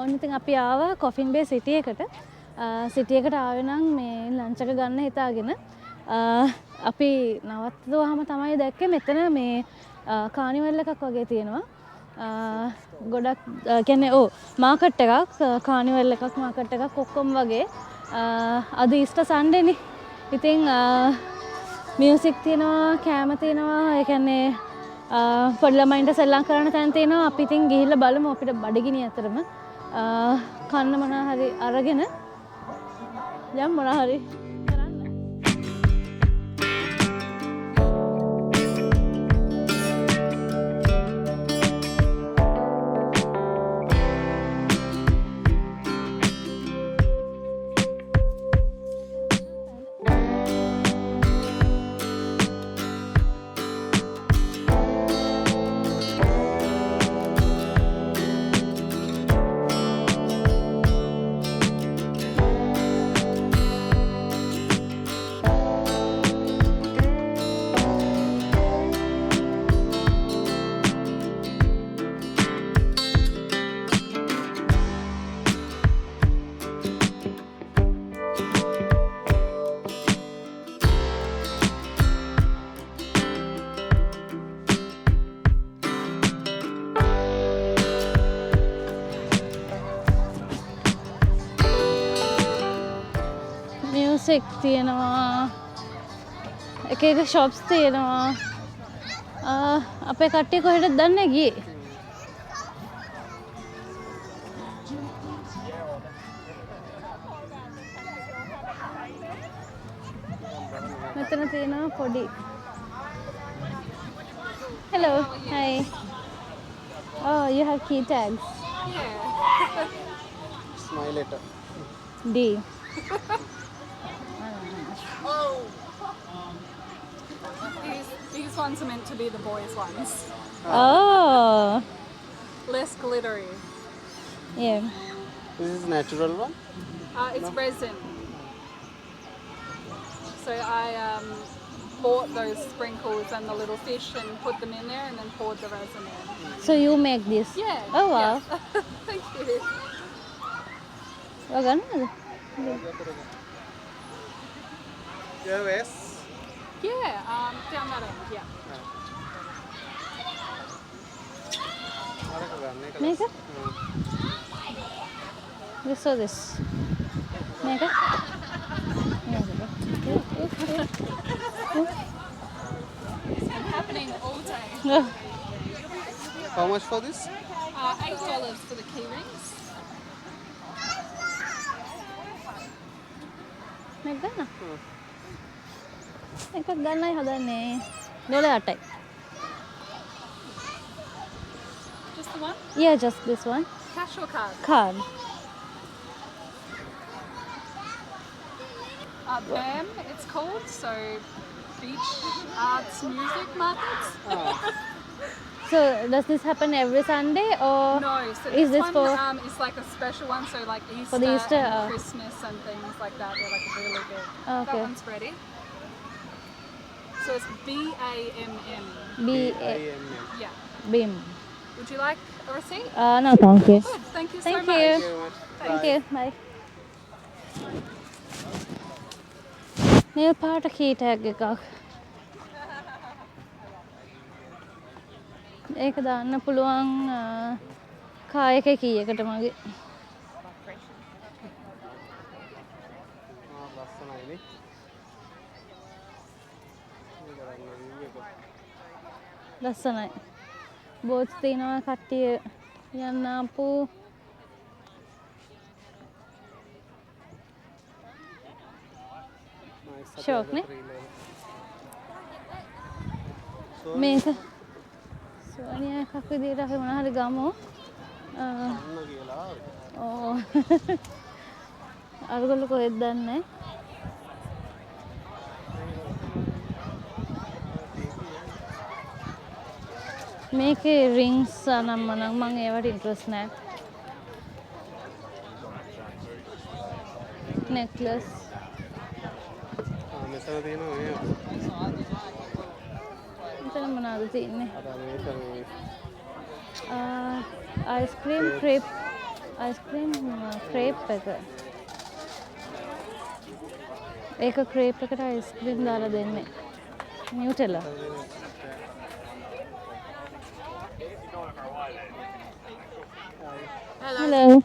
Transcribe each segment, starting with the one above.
ඔන්න ඉතින් අපි ආවා කොෆින් බේ සිටි එකට. සිටි එකට ආවේ නම් මේ ලන්ච් එක ගන්න හිතාගෙන අපි නවත්තුවාම තමයි දැක්කේ මෙතන මේ කානිවල් එකක් වගේ තියෙනවා. ගොඩක් කියන්නේ මාකට් එකක් කානිවල් එකක් මාකට් එකක් ඔක්කොම වගේ. අද ඊස්ටර් සන්ඩේනේ. ඉතින් මියුසික් තියෙනවා, කෑම තියෙනවා. ඒ කියන්නේ පොඩි ළමයින්ට සෙල්ලම් කරන්න තැන් තියෙනවා. අපි ඉතින් ගිහිල්ලා බලමු අපිට බඩගිනි අතරම කන්න මොනවා හරි අරගෙන යම් මොනවා හරි කරන්න. මියුසික් තියෙනවා, එක එක ෂොප්ස් තියෙනවා. අපේ කට්ටිය කොහෙටද දන්නේ ගියේ? මෙතන තියෙනවා පොඩි. Hello, hi. Oh, you have key tags. Yeah. Smile letter. D. These ones are meant to be the boys' ones. Oh. Less glittery. Yeah. This is natural one? It's resin. So I bought those sprinkles and the little fish and put them in there and then poured the resin in. So you make this? Yeah. Oh wow. Yeah. Thank you. Oh, gannada? Yes. Yeah, down that end, yeah. Make it? This or this? Make it? It's happening all day. Oh. How much for this? $8 for the key rings. Make gana? එකක් ගන්නයි හදන්නේ. $8යි. Just the one? Yeah, just this one. Cash or card? Card. BAM, it's called, so Beach Arts Music Markets. So does this happen every Sunday or No, so is this one for is like a special one, so like Easter, For the Easter, and Christmas and things like that. They're like really big. Okay. That one's ready. So it's BAMM. BAMM? Yeah. BIM. Would you like a receipt? No, thank you. Good. Thank you Thank so you. much. Thank you. Bye. Nail පාට key tag එකක්. ඒක දාන්න පුළුවන් කා එකේ key එකට මගේ. ලස්සනයි. බෝට්ස් තියෙනවා කට්ටිය යන්න ආපු. ෂෝක් නේ? මේක සෝනියා එකක් විදියට අපි මොනවා හරි ගමු. අරගොල්ලෝ කොහෙද දන්නේ? මේකේ රින්ග්ස් නම් මම ඒවට ඉන්ට්‍රස්ට් නැහැ. නෙක්ලස්. මෙතන තියෙනවා මේ. මෙතන මොනවද තියෙන්නේ? අයිස්ක්‍රීම් ක්‍රේප් අයිස්ක්‍රීම් ක්‍රේප් එක. ඒක ක්‍රේප් එකට අයිස්ක්‍රීම් දාලා දෙන්නේ. නිව්ටෙලා. Hello.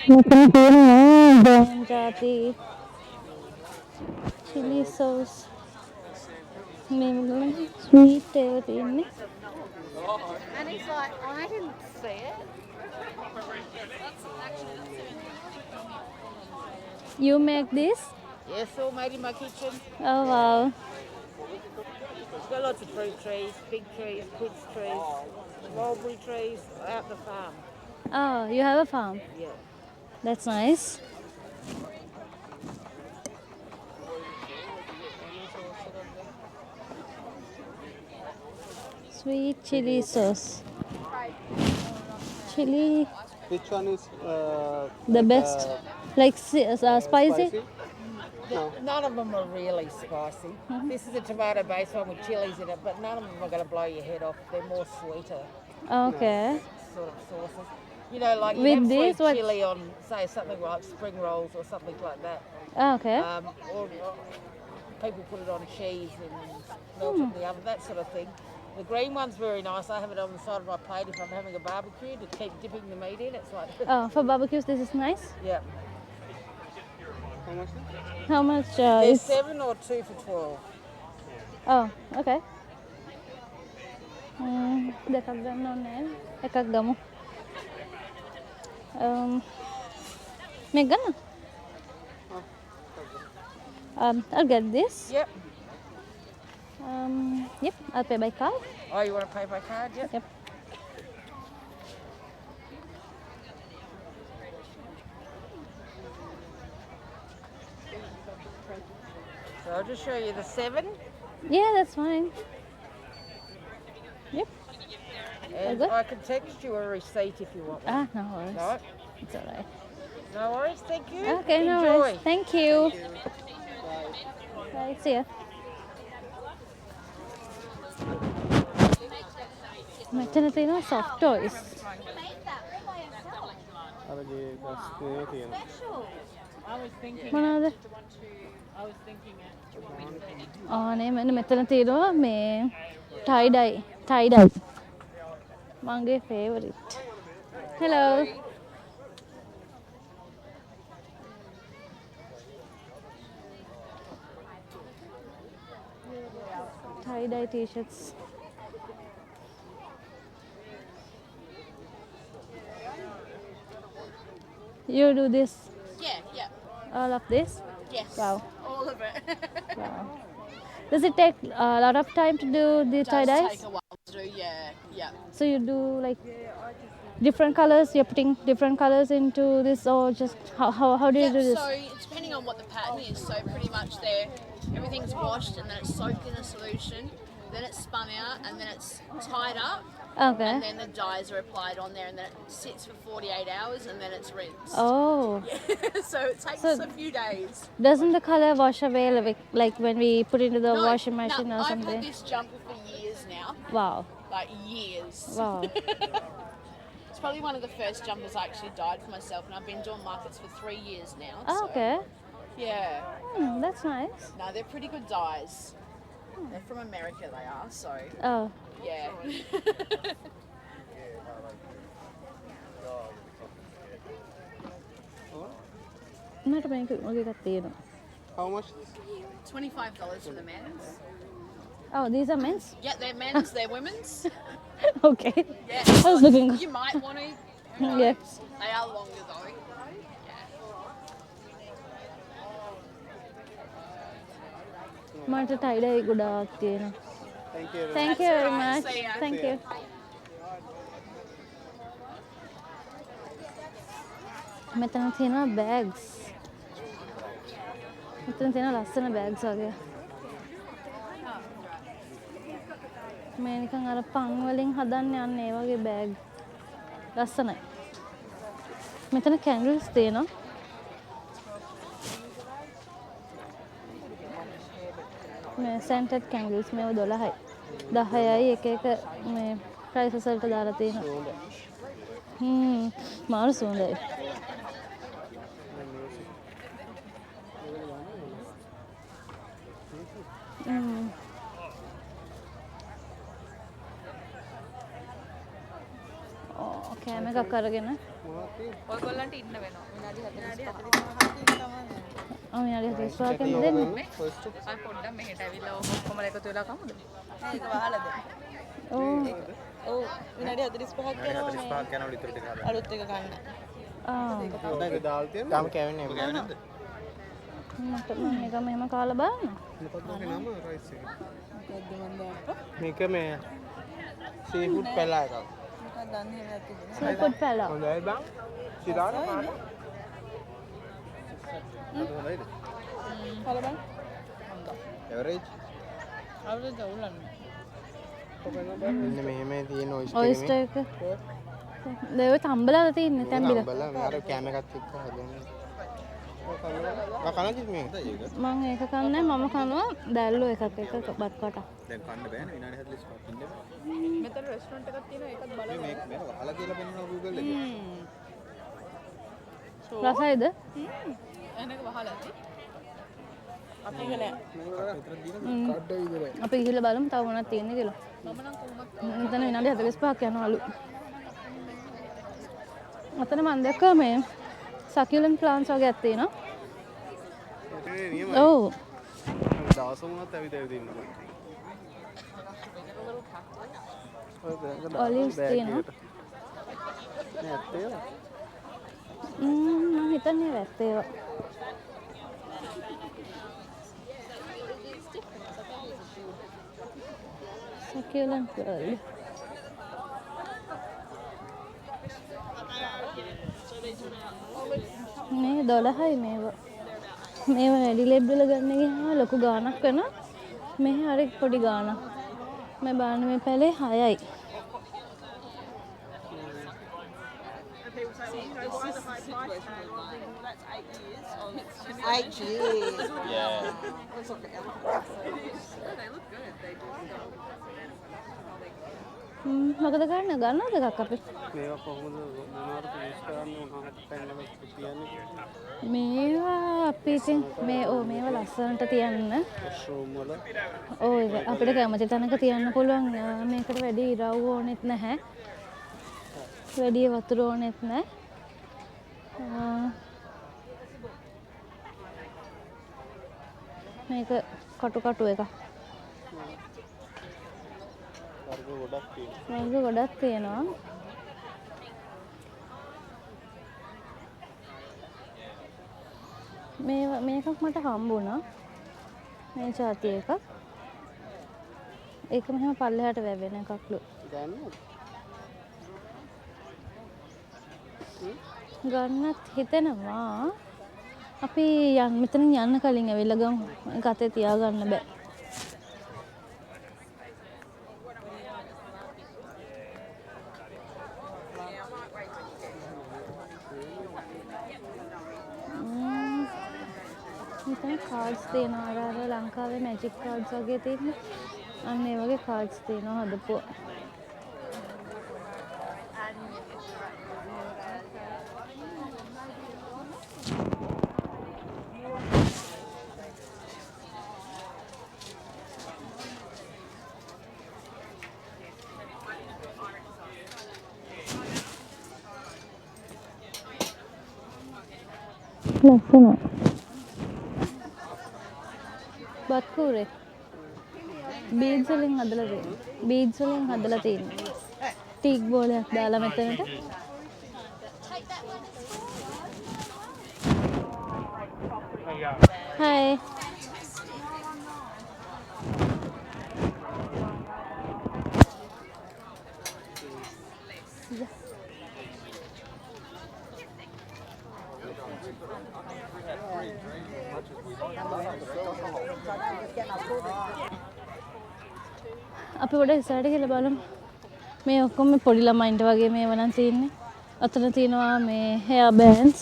මෙතන තියෙනවා ජාති chili sauce. මේ ස්වීට් ඒවා තියෙන්නේ. And he's like, I didn't see it. You make this? Yes, all made in my kitchen. Oh wow. Got lots of fruit trees, big trees, quince trees, mulberry trees out the farm. Oh, you have a farm? Yeah. That's nice. Sweet chili sauce. Chili, Which one is the best. Like spicy? spicy? No. None of them are really spicy. This is a tomato-based one with chilies in it, but none of them are going to blow your head off. They're more sweeter Okay. sort of sauces. You know, like you With have this, sweet what- chili on, say, something like spring rolls or something like that. Okay. Or people put it on cheese and melt it in the oven, that sort of thing. The green one's very nice. I have it on the side of my plate if I'm having a barbecue to keep dipping the meat in. It's like, Oh, for barbecues this is nice. yeah. How much? Is it? How much There's is 7 or 2 for 12. Oh, okay. දෙකක් ගන්න ඕනේ. එකක් ගමු. මේක ගන්න. I'll get this. Yep. Yep, I'll pay by card. Oh, you want to pay by card? Yep. Yep. So I'll just show you the 7. Yeah, that's fine. Yep. And good? I can text you a receipt if you want one. Ah, no worries. No? It's alright. No worries, thank you. Okay, no Enjoy. worries. Thank you. Bye. See ya. මෙතන තියෙනවා soft toys. අර ගේ ගස් නේ තියෙනවා. මොනවද? නේ මෙතන තියෙනවා මේ tie dye. මගේ favorite. Hello. Tie dye t-shirts. You do this, Yeah, all of this? yes. Wow. All of it. Wow. Does it take a lot of time to do the tie Does dyes? take a while to do, yeah. So you do like different colors, you're putting different colors into this, or just how do you do this? So it's depending on what the pattern is. So pretty much everything's washed and then it's soaked in a solution, then it's spun out and then it's tied up. Okay. And then the dyes are applied on there and then it sits for 48 hours and then it's rinsed. Oh. So it takes So- a few days. Doesn't the color wash away like when we put into the washing machine or I've something? had this jumper for years now. Wow. Like years. Wow. It's probably one of the first jumpers I actually dyed for myself and I've been doing markets for 3 years now. Oh, so, okay. Yeah. That's nice. No, they're pretty good dyes. They're from America, they are, so Oh. yeah. මට මේක වගේ එකක් තියෙනවා. How much? $25 for the men's. Oh, these are men's? Yeah, they're men's, they're women's. Okay. Yeah. I was looking. You might want to. Yeah. They are longer though. මට tie dye ගොඩාක් තියෙනවා. Thank you. Thank you very alright. much. See ya. Thank you. මෙතන තියෙනවා bags. මෙතන තියෙන ලස්සන bags වගේ. මේ නිකන් අර පන් වලින් හදන්න යන්නේ ඒ වගේ bag. ලස්සනයි. මෙතන candles තියෙනවා. මේ scented candles මේව 12යි. 10යි එක එක මේ prices වලට දාලා තියෙනවා. මාරු සුවඳයි. කෑම එකක් අරගෙන ඔයගොල්ලන්ට ඉන්න වෙනවා. විනාඩි 45ක්. විනාඩි 45ක් දෙන්නේ. අය පොඩ්ඩක් මෙහෙට ඇවිල්ලා ඔක්කොම එකතු වෙලා කමුද? ඒක වහලාද? ඔව්. විනාඩි 45ක් යනවා ඉතුරු ටික හදන්න. අලුත් එක ගන්න. හොඳයි දාල් තියෙනවා. තාම කැවෙන්නේ නැහැ. මට මේක මෙහෙම කාලා බලන්න. මොකක්ද ඔගේ නම රයිස් එක? මොකද්ද මන් දාප්පා? මේක මේ සීෆුඩ් පැලා එකක්. මොකක්ද දන්නේ නැති තිබුණා. සීෆුඩ් පැලා. හොඳයි බං. සිතාන පාට. හොඳයිද? බලන්න. එවරේජ්. අවුරුද්ද උලන්නේ. මෙන්න මෙහෙම තියෙන ඔයිස්ටර් එක. දේව තම්බලා තියෙන්නේ තැඹිලා. බල මාර කැම එකත් එක්ක හදන්නේ. කනද මේ? මම ඒක කන්නේ මම කනවා දැල්ලෝ එකක් එක බත් කට. දැන් කන්න බෑනේ විනාඩි 45ක් ඉන්න බෑ. මෙතන රෙස්ටොරන්ට් එකක් තියෙනවා ඒකත් බලන්න. මේක වහලා කියලා පෙන්නනවා Google එකේ. රසයිද? එනක වහලා ඇති. අපි ගලෑ. කඩ විතරයි. අපි ගිහලා බලමු තව මොනවද තියෙන්නේ කියලා. මම නම් කොහොමද මෙතන විනාඩි 45ක් යනවලු. අතන මම දැක්කා මේ සකියුලන්ට් ප්ලාන්ට්ස් වගේක් තියෙනවා. ඒ නියමයි. ඔව්. දවස වුණත් ඇවිත් ඉන්නවා. ඔලිව්ස් තියෙනවා. මේ ඇත්තේ මම හිතන්නේ වැත් ඒවා. සකියුලන්ට් වර්ල්ඩ්. මේ 12යි මේවා. මේවා වැඩි ලෙබ් වල ගන්න ගියාම ලොකු ගාණක් වෙනවා. මෙහි හරි පොඩි ගාණක්. මේ බලන්න මේ පැලේ 6යි. මොකද ගන්නවද එකක් අපි? මේවා කොහොමද මොනවාට යූස් කරන්නේ මොනවද පැනලා කියන්නේ? මේවා අපි ඉතින් මේවා ලස්සනට තියන්න. ෂෝම් වල ඒක අපිට කැමති තැනක තියන්න පුළුවන්. මේකට වැඩි ඉරව් ඕනෙත් නැහැ. වැඩි වතුර ඕනෙත් නැහැ. මේක කටු එකක්. වර්ග ගොඩක් තියෙනවා. වර්ග ගොඩක් තියෙනවා. මේකක් මට හම්බුණා. මේ જાති එකක්. ඒක මෙහෙම පල්ලෙහාට වැවෙන එකක්ලු. ගන්නත් හිතෙනවා. අපි මෙතනින් යන්න කලින් ඇවිල්ලා ගමු. ඒක අතේ තියාගන්න බෑ. මෙතන කාඩ්ස් තියෙනවා. අර ලංකාවේ මැජික් කාඩ්ස් වගේ තියෙන්නේ. අන්න ඒ වගේ කාඩ්ස් තියෙනවා හදපුවා. ලස්සනයි. බත් කූරේ බීඩ්ස් වලින් හදලා තියෙනවා. බීඩ්ස් වලින් හදලා තියෙනවා. ටීක් බෝලයක් දාලා මෙතනට. හයි. අපි පොඩ්ඩක් ඉස්සරහට ගිහලා බලමු. මේ ඔක්කොම පොඩි ළමයින්ට වගේ මේව නම් තියෙන්නේ. අතන තියෙනවා මේ hair bands.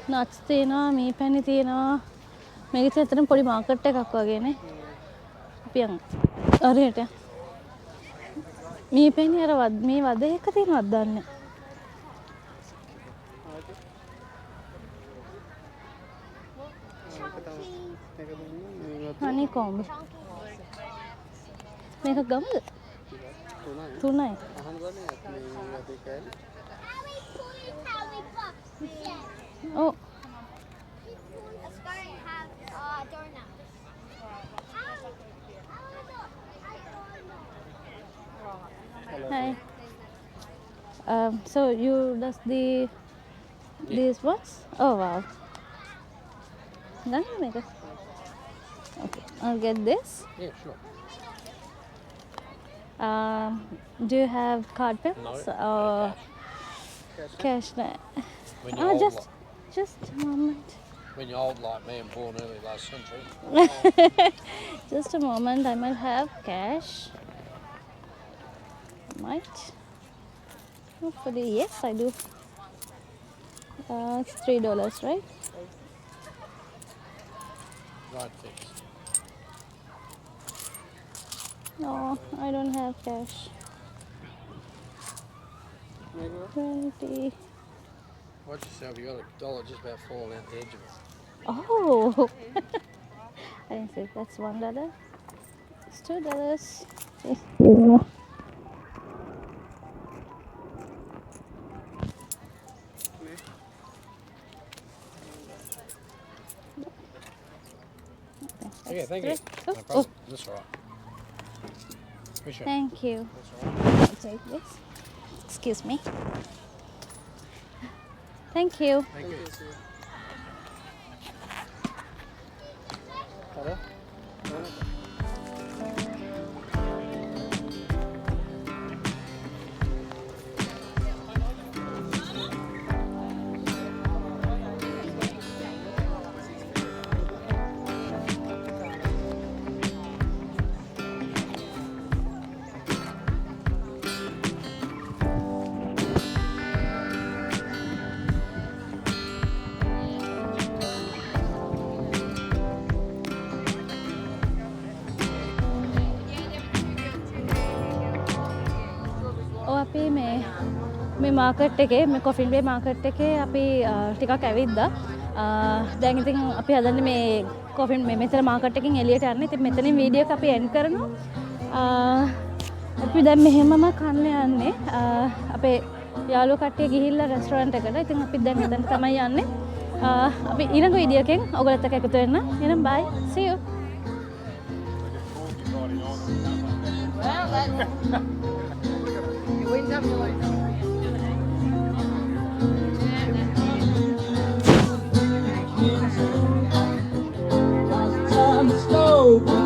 nuts තියෙනවා, මේ පැණි තියෙනවා. මේක ඇත්තටම පොඩි මාකට් එකක් වගේනේ. අපි යමු. හරියට. මේ පැණි අර මේ වද එක තියෙනවද දන්නේ. honey comb. මේක ගමද? 3යි. Oh. Hi. So you does these ones? Oh wow. Okay, I'll get this. Yeah, sure. Do you have card payments? No, Or cash? When you're old, Just a moment. when you're old like me and born early last century. Just a moment. I might have cash. Might. Hopefully, yes, I do. It's $3, right? Right fix. No, I don't have cash. 20. Watch yourself, you got a dollar just about falling out the edge of it. Oh, I didn't see. That's $1. It's $2. Okay, thank you. Oh, No problem. That's all right. Appreciate it. thank you. That's all right. I'll take this. Excuse me. Thank you. Thank you. අපි මේ market එකේ මේ කොෆින් බේ market එකේ අපි ටිකක් ඇවිද්දා. දැන් ඉතින් අපි හදන්නේ මේ කොෆින් මේ මෙතන මාකට් එකකින් එළියට යන්න. ඉතින් මෙතනින් වීඩියෝ එක අපි එන්ඩ් කරනවා. අපි දැන් මෙහෙමම කන්න යන්නේ. අපේ යාළුවෝ කට්ටිය ගිහිල්ලා රෙස්ටුරන්ට් එකට. ඉතින් අපි දැන් මෙතන තමයි යන්නේ. අපි ඊළඟ වීඩියෝ එකෙන් ඔයගොල්ලොත් එක්ක එකතු වෙන්න. එහෙනම් bye. See you. On the stove.